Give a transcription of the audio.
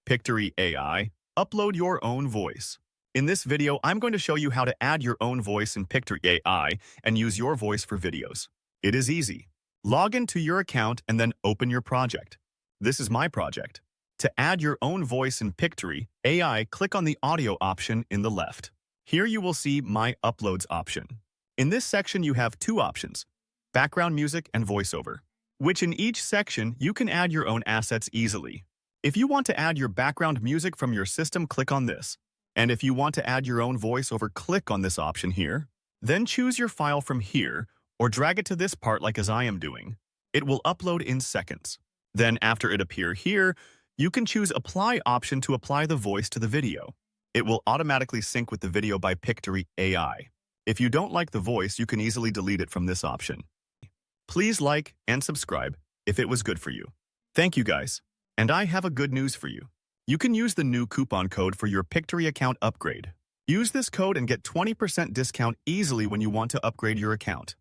Pictory AI, upload your own voice. In this video, I'm going to show you how to add your own voice in Pictory AI and use your voice for videos. It is easy. Log into your account and then open your project. This is my project. To add your own voice in Pictory AI, click on the audio option in the left. Here you will see My Uploads option. In this section, you have two options, background music and voiceover, which in each section, you can add your own assets easily. If you want to add your background music from your system, click on this. And if you want to add your own voiceover, click on this option here. Then choose your file from here or drag it to this part like as I am doing. It will upload in seconds. Then after it appear here, you can choose Apply option to apply the voice to the video. It will automatically sync with the video by Pictory AI. If you don't like the voice, you can easily delete it from this option. Please like and subscribe if it was good for you. Thank you guys. And I have a good news for you. You can use the new coupon code for your Pictory account upgrade. Use this code and get 20% discount easily when you want to upgrade your account.